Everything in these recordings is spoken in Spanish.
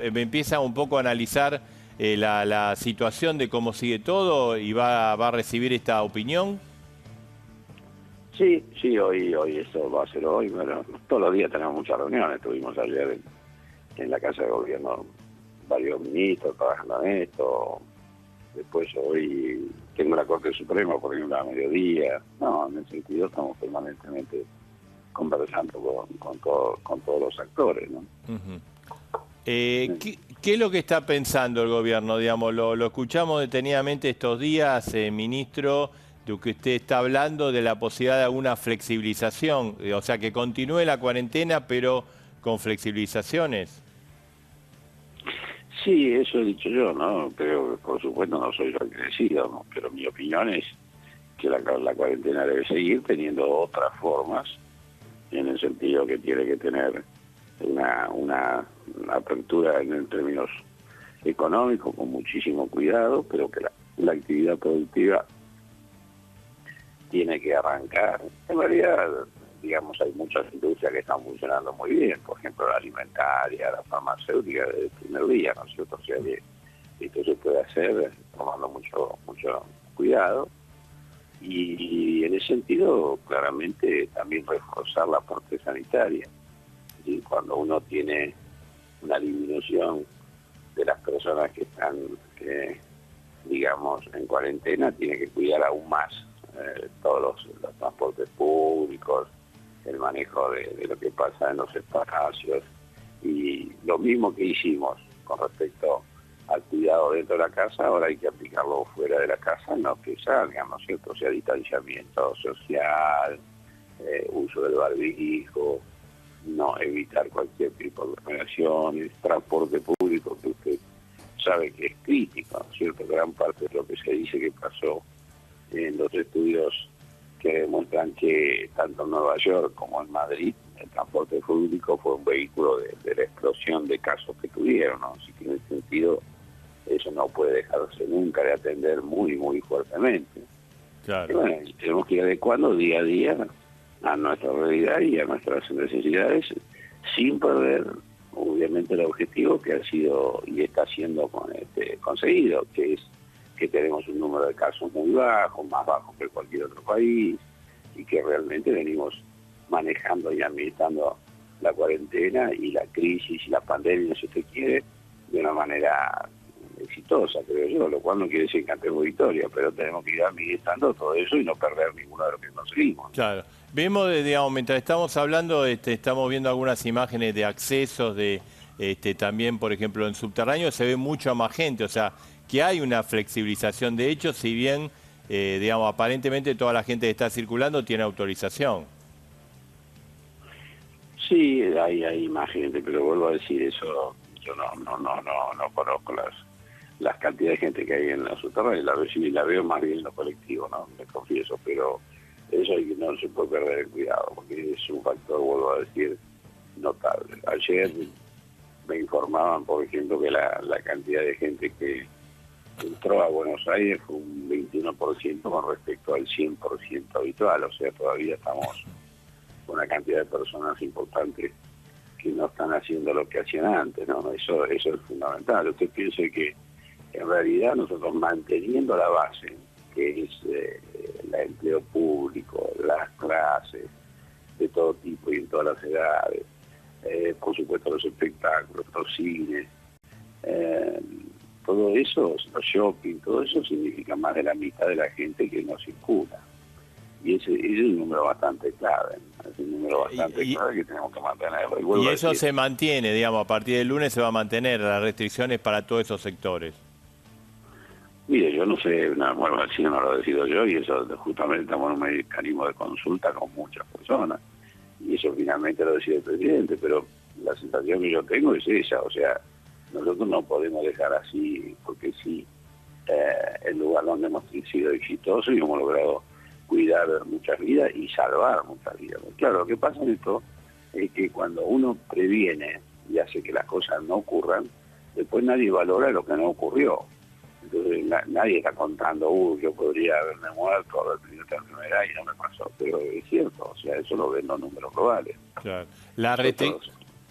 empieza un poco a analizar la situación de cómo sigue todo y va a recibir esta opinión. Sí, sí, hoy esto va a ser hoy. Bueno, todos los días tenemos muchas reuniones. Tuvimos ayer en la Casa de Gobierno varios ministros trabajando en esto. Después hoy tengo la Corte Suprema, por ejemplo, a mediodía. No, en ese sentido estamos permanentemente conversando con todos los actores, ¿no? Uh-huh. ¿Qué es lo que está pensando el gobierno? Digamos, lo escuchamos detenidamente estos días, ministro, de que usted está hablando de la posibilidad de alguna flexibilización, o sea, que continúe la cuarentena, pero con flexibilizaciones. Sí, eso he dicho yo, ¿no? Pero por supuesto no soy yo el que decido, ¿no? Pero mi opinión es que la cuarentena debe seguir teniendo otras formas, en el sentido que tiene que tener una apertura en términos económicos con muchísimo cuidado, pero que la actividad productiva tiene que arrancar. En realidad, digamos, hay muchas industrias que están funcionando muy bien, por ejemplo, la alimentaria, la farmacéutica desde el primer día, ¿no es cierto? O sea que esto se puede hacer tomando mucho cuidado. Y en ese sentido, claramente, también reforzar la parte sanitaria. ¿Sí? Cuando uno tiene una disminución de las personas que están, digamos, en cuarentena, tiene que cuidar aún más todos los transportes públicos, el manejo de lo que pasa en los espacios, y lo mismo que hicimos con respecto al cuidado dentro de la casa, ahora hay que aplicarlo fuera de la casa, no que salgan, ¿no es cierto? O sea, distanciamiento social, uso del barbijo, no evitar cualquier tipo de aglomeraciones, transporte público que usted sabe que es crítico, ¿no es cierto? Gran parte de lo que se dice que pasó en los estudios que demuestran que tanto en Nueva York como en Madrid el transporte público fue un vehículo de la explosión de casos que tuvieron, ¿no? Así que en ese sentido eso no puede dejarse nunca de atender muy fuertemente. Claro. Y bueno, tenemos que ir adecuando día a día a nuestra realidad y a nuestras necesidades, sin perder obviamente el objetivo que ha sido y está siendo conseguido, que es que tenemos un número de casos muy bajo, más bajo que cualquier otro país, y que realmente venimos manejando y administrando la cuarentena y la crisis y la pandemia, si usted quiere, de una manera exitosa, creo yo, lo cual no quiere decir que cantemos victoria, pero tenemos que ir administrando todo eso y no perder ninguno de lo que conseguimos. Claro. Vemos, digamos, mientras estamos hablando, estamos viendo algunas imágenes de accesos, también, por ejemplo, en subterráneo se ve mucha más gente, o sea, que hay una flexibilización de hecho, si bien, digamos, aparentemente toda la gente que está circulando tiene autorización. Sí, hay más gente, pero vuelvo a decir eso, yo no conozco las cantidades de gente que hay en los subterráneos, la veo más bien en lo colectivo, ¿no? Me confieso, pero eso no se puede perder el cuidado, porque es un factor, vuelvo a decir, notable. Ayer me informaban, por ejemplo, que la cantidad de gente que entró a Buenos Aires fue un 21% con respecto al 100% habitual, o sea, todavía estamos con una cantidad de personas importantes que no están haciendo lo que hacían antes, ¿no? Eso es fundamental. Usted piense que en realidad nosotros manteniendo la base, que es el empleo público, las clases de todo tipo y en todas las edades, por supuesto los espectáculos, los cines, todo eso, los shopping, todo eso significa más de la mitad de la gente que no circula. Y ese es un número bastante clave, ¿no? Es un número bastante clave que tenemos que mantenerlo. Y eso se mantiene, digamos, a partir del lunes se va a mantener las restricciones para todos esos sectores. Mire, yo no sé, bueno, así no lo decido yo, y eso justamente estamos en un mecanismo de consulta con muchas personas, y eso finalmente lo decide el presidente, pero la sensación que yo tengo es esa, o sea, nosotros no podemos dejar así, porque sí, el lugar donde hemos sido exitosos y hemos logrado cuidar muchas vidas y salvar muchas vidas. Claro, lo que pasa en esto es que cuando uno previene y hace que las cosas no ocurran, después nadie valora lo que no ocurrió. Entonces nadie está contando, yo podría haberme muerto, haber tenido esta enfermedad y no me pasó. Pero es cierto, o sea, eso lo ven los números globales. Claro.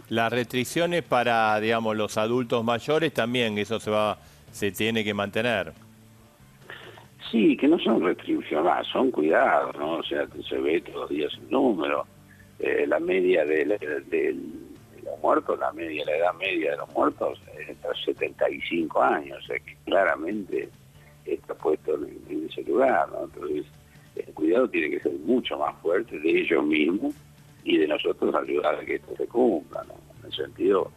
Las restricciones para, digamos, los adultos mayores también, eso se tiene que mantener. Sí, que no son restricciones, son cuidados, ¿no? O sea, se ve todos los días el número. La media de los muertos, la edad media de los muertos es hasta 75 años, o sea que claramente está puesto en ese lugar, ¿no? Entonces, el cuidado tiene que ser mucho más fuerte de ellos mismos y de nosotros ayudar a que esto se cumpla, ¿no? En el sentido,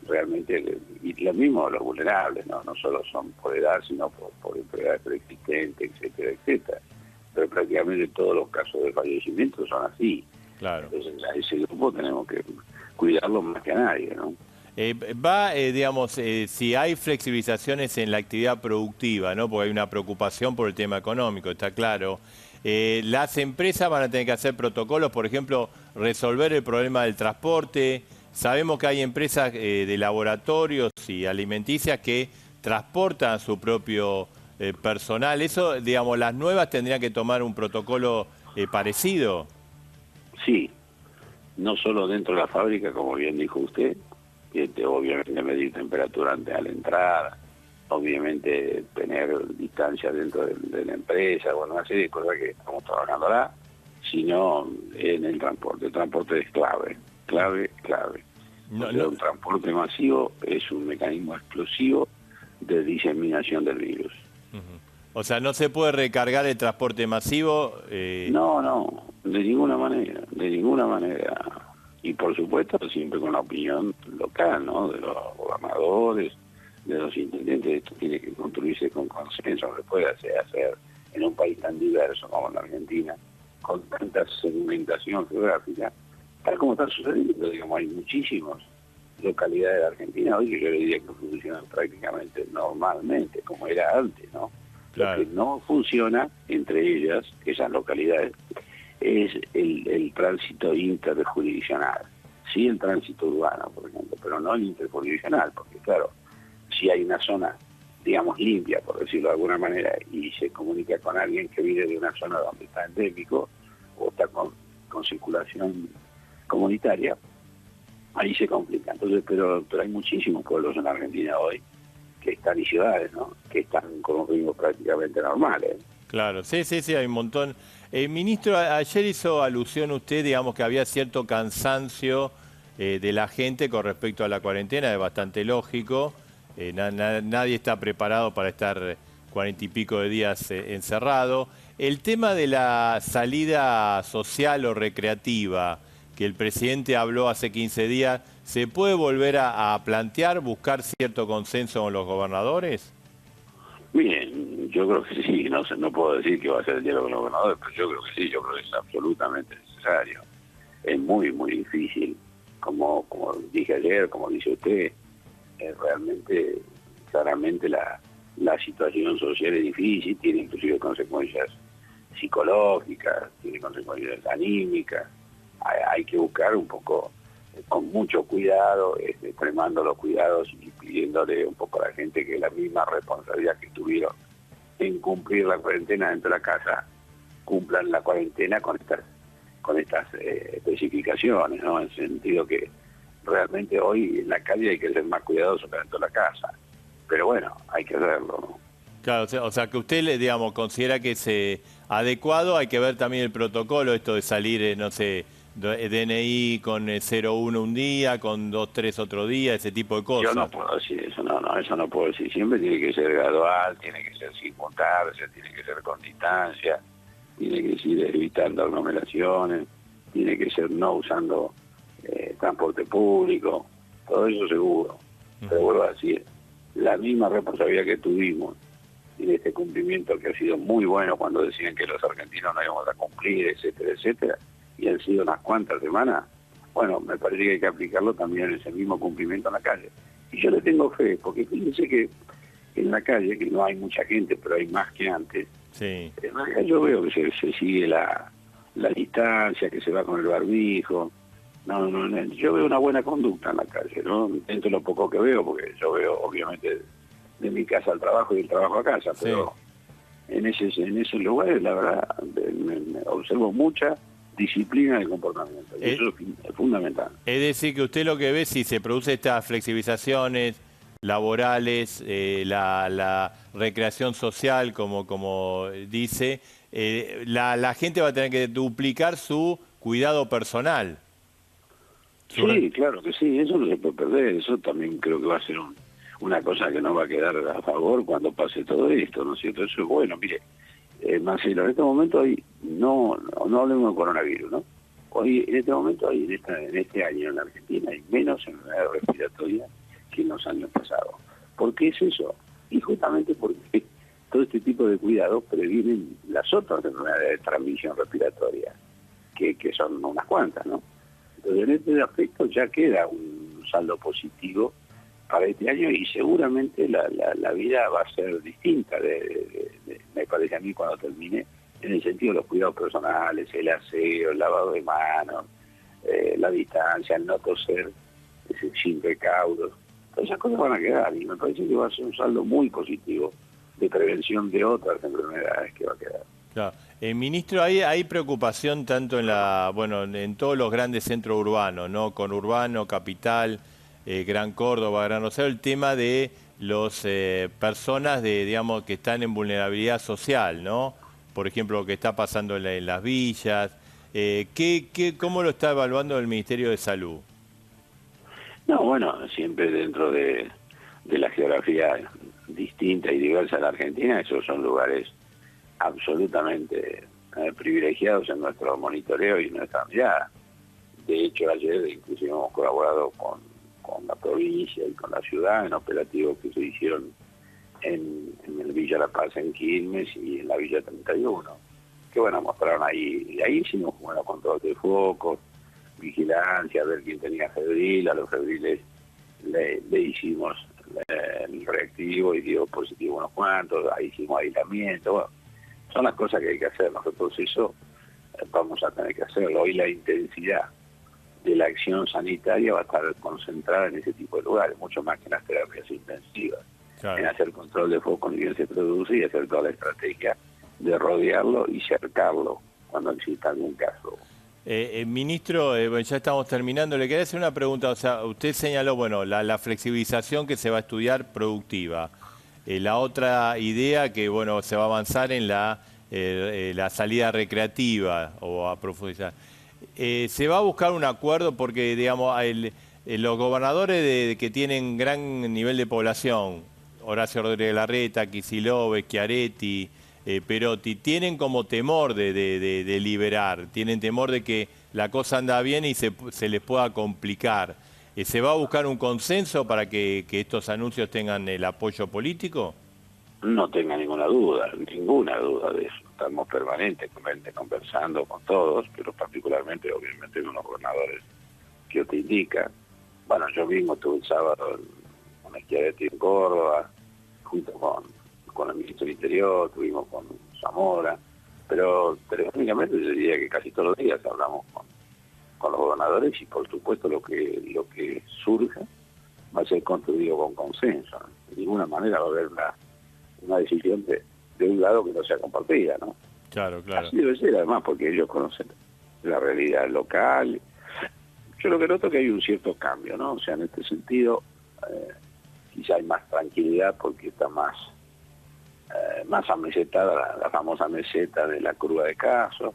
realmente, y lo mismo los vulnerables, ¿no? No solo son por edad, sino por enfermedades preexistentes, etcétera, etcétera. Pero prácticamente todos los casos de fallecimiento son así. Claro. Entonces, a ese grupo tenemos que cuidarlo más que a nadie, ¿no? Digamos, si hay flexibilizaciones en la actividad productiva, ¿no? Porque hay una preocupación por el tema económico, está claro. Las empresas van a tener que hacer protocolos, por ejemplo, resolver el problema del transporte. Sabemos que hay empresas de laboratorios y alimenticias que transportan su propio personal. Eso, digamos, las nuevas tendrían que tomar un protocolo parecido. Sí, no solo dentro de la fábrica, como bien dijo usted, que obviamente medir temperatura antes de la entrada, obviamente tener distancia dentro de la empresa, bueno, una serie de cosas que estamos trabajando ahora, sino en el transporte. El transporte es clave. No, O sea, un transporte masivo es un mecanismo explosivo de diseminación del virus. O sea, no se puede recargar el transporte masivo. No, de ninguna manera. Y por supuesto siempre con la opinión local, ¿no? De los gobernadores, de los intendentes. Esto tiene que construirse con consenso, no se puede hacer en un país tan diverso como la Argentina, con tanta segmentación geográfica, tal como está sucediendo. Digamos, hay muchísimas localidades de Argentina hoy que yo le diría que funcionan prácticamente normalmente, como era antes, ¿no? Claro. Lo que no funciona entre ellas, esas localidades, es el tránsito interjurisdiccional. Sí, el tránsito urbano, por ejemplo, pero no el interjurisdiccional, porque claro, si hay una zona, digamos, limpia, por decirlo de alguna manera, y se comunica con alguien que viene de una zona donde está endémico o está con circulación comunitaria, ahí se complica. Entonces, pero hay muchísimos pueblos en la Argentina hoy que están, y ciudades, ¿no?, que están con los ritmos prácticamente normales. Claro, sí, hay un montón. Ministro, ayer hizo alusión usted, digamos, que había cierto cansancio de la gente con respecto a la cuarentena, es bastante lógico. Nadie está preparado para estar 40 y pico de días encerrado. El tema de la salida social o recreativa, que el presidente habló hace 15 días, ¿se puede volver a plantear, buscar cierto consenso con los gobernadores? Bien, yo creo que sí, no puedo decir que va a ser el diálogo con los gobernadores, pero yo creo que sí, yo creo que es absolutamente necesario. Es muy, muy difícil, como dije ayer, como dice usted, realmente, claramente la situación social es difícil, tiene inclusive consecuencias psicológicas, tiene consecuencias anímicas. Hay que buscar un poco, con mucho cuidado, extremando los cuidados y pidiéndole un poco a la gente que la misma responsabilidad que tuvieron en cumplir la cuarentena dentro de la casa, cumplan la cuarentena con estas especificaciones, ¿no? En el sentido que realmente hoy en la calle hay que ser más cuidadoso que dentro de la casa. Pero bueno, hay que hacerlo, ¿no? Claro, o sea que usted, digamos, considera que es adecuado, hay que ver también el protocolo, esto de salir, no sé, DNI con 0,1 un día, con 2,3 otro día, ese tipo de cosas. Yo no puedo decir eso, eso no puedo decir. Siempre tiene que ser gradual, tiene que ser sin montarse, tiene que ser con distancia, tiene que ser evitando aglomeraciones, tiene que ser no usando transporte público, todo eso seguro. Pero vuelvo a decir, la misma responsabilidad que tuvimos en este cumplimiento, que ha sido muy bueno cuando decían que los argentinos no íbamos a cumplir, etcétera, etcétera, y han sido unas cuantas semanas, bueno, me parece que hay que aplicarlo también en ese mismo cumplimiento en la calle. Y yo le tengo fe, porque fíjense que en la calle, que no hay mucha gente, pero hay más que antes, sí. En realidad yo veo que se sigue la distancia, que se va con el barbijo. No, yo veo una buena conducta en la calle, ¿no? Dentro de lo poco que veo, porque yo veo, obviamente, de mi casa al trabajo y del trabajo a casa, pero en esos lugares, la verdad, me observo mucha disciplina de comportamiento. Y eso es fundamental. Es decir, que usted lo que ve, si se produce estas flexibilizaciones laborales, la recreación social, como dice, la gente va a tener que duplicar su cuidado personal. Sí, claro que sí, eso no se puede perder, eso también creo que va a ser una cosa que no va a quedar a favor cuando pase todo esto, ¿no es cierto? Eso es bueno, mire, Marcelo, en este momento hoy no hablemos de coronavirus, ¿no? Hoy, en este momento, en este año en la Argentina hay menos enfermedades respiratorias que en los años pasados. ¿Por qué es eso? Y justamente porque todo este tipo de cuidados previenen las otras enfermedades de transmisión respiratoria, que son unas cuantas, ¿no? Entonces, en este aspecto ya queda un saldo positivo para este año y seguramente la vida va a ser distinta, me parece a mí, cuando termine, en el sentido de los cuidados personales, el aseo, el lavado de manos, la distancia, el no toser sin recaudos. Todas esas cosas van a quedar y me parece que va a ser un saldo muy positivo de prevención de otras enfermedades que va a quedar. Claro. Ministro, hay preocupación tanto en todos los grandes centros urbanos, ¿no? Conurbano, Capital, Gran Córdoba, Gran Rosario, el tema de los personas digamos, que están en vulnerabilidad social, ¿no? Por ejemplo, lo que está pasando en las villas. ¿Cómo lo está evaluando el Ministerio de Salud? No, bueno, siempre dentro de la geografía distinta y diversa de la Argentina, esos son lugares absolutamente privilegiados en nuestro monitoreo y nuestra mirada. De hecho, ayer inclusive hemos colaborado con la provincia y con la ciudad en operativos que se hicieron en el Villa La Paz, en Quilmes, y en la Villa 31, que bueno, mostraron ahí, y ahí hicimos control de focos, vigilancia, ver quién tenía febril, a los febriles le hicimos el reactivo y dio positivo unos cuantos, ahí hicimos aislamiento, bueno, son las cosas que hay que hacer. Nosotros eso vamos a tener que hacerlo. Hoy la intensidad de la acción sanitaria va a estar concentrada en ese tipo de lugares, mucho más que en las terapias intensivas, claro, en hacer control de foco ni bien se produce y hacer toda la estrategia de rodearlo y cercarlo cuando exista algún caso. Ministro, ya estamos terminando. Le quería hacer una pregunta. O sea, usted señaló, bueno, la flexibilización que se va a estudiar productiva. La otra idea que, bueno, se va a avanzar en la salida recreativa o a profundizar. Se va a buscar un acuerdo porque, digamos, los gobernadores que tienen gran nivel de población, Horacio Rodríguez Larreta, Kicillof, Schiaretti, Perotti, tienen como temor de liberar, tienen temor de que la cosa anda bien y se les pueda complicar. ¿Se va a buscar un consenso para que estos anuncios tengan el apoyo político? No tenga ninguna duda de eso. Estamos permanentemente conversando con todos, pero particularmente, obviamente, con los gobernadores que usted indica. Bueno, yo mismo estuve el sábado con Schiaretti en Córdoba, junto con el ministro del Interior, estuvimos con Zamora, pero telefónicamente yo diría que casi todos los días hablamos con los gobernadores y por supuesto lo que surja va a ser construido con consenso. De ninguna manera va a haber una decisión de un lado que no sea compartida, ¿no? Claro, claro. Así debe ser, además, porque ellos conocen la realidad local. Yo lo que noto es que hay un cierto cambio, ¿no? O sea, en este sentido, quizá hay más tranquilidad porque está más amesetada la famosa meseta de la curva de casos.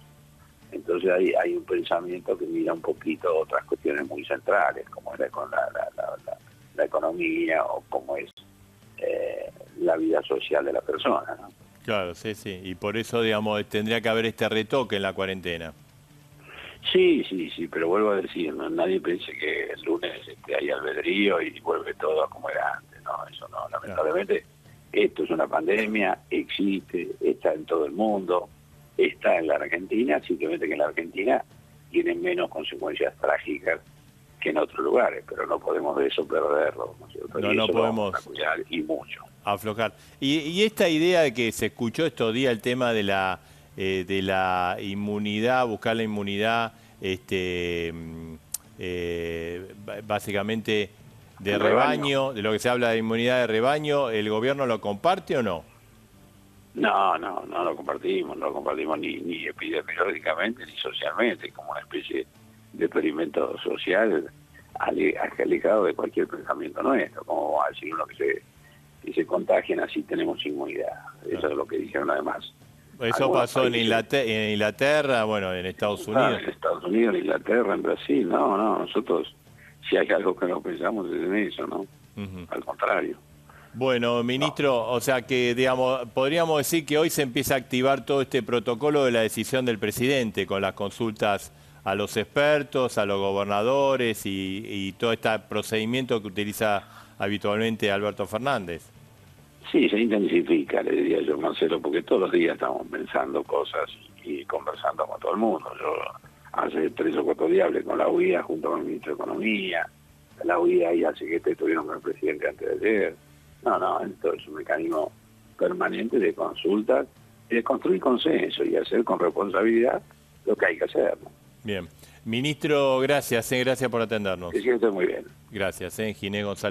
Entonces hay un pensamiento que mira un poquito otras cuestiones muy centrales, como es con la economía o como es la vida social de la persona, ¿no? Claro, sí, sí. Y por eso, digamos, tendría que haber este retoque en la cuarentena. Sí, pero vuelvo a decir, nadie piense que el lunes hay albedrío y vuelve todo a como era antes, no, eso no, lamentablemente. Esto es una pandemia, existe, está en todo el mundo, está en la Argentina, simplemente que en la Argentina tiene menos consecuencias trágicas que en otros lugares, pero no podemos de eso perderlo, ¿no es cierto? No podemos y mucho. Aflojar. Y esta idea de que se escuchó estos días, el tema de la inmunidad, buscar la inmunidad, básicamente de rebaño, de lo que se habla de inmunidad de rebaño, ¿el gobierno lo comparte o no? No lo compartimos, no lo compartimos ni epidemiológicamente ni socialmente, como una especie de experimento social alejado de cualquier pensamiento nuestro, como va a decir uno que se contagian así tenemos inmunidad. Eso es lo que dijeron además. Eso pasó en Inglaterra, bueno, en Estados Unidos. En Estados Unidos, en Inglaterra, en Brasil, no, nosotros si hay algo que no pensamos es en eso, ¿no? Al contrario. Bueno, ministro, o sea que, digamos, podríamos decir que hoy se empieza a activar todo este protocolo de la decisión del presidente con las consultas a los expertos, a los gobernadores y todo este procedimiento que utiliza habitualmente Alberto Fernández. Sí, se intensifica, le diría yo, Marcelo, porque todos los días estamos pensando cosas y conversando con todo el mundo. Yo hace 3 o 4 días hablé con la UIA junto con el ministro de Economía. La UIA y hace que estuvieron con el presidente antes de ayer. No, esto es un mecanismo permanente de consultas y de construir consenso y hacer con responsabilidad lo que hay que hacer, ¿no? Bien. Ministro, gracias por atendernos. Se siente muy bien. Gracias, Ginés González.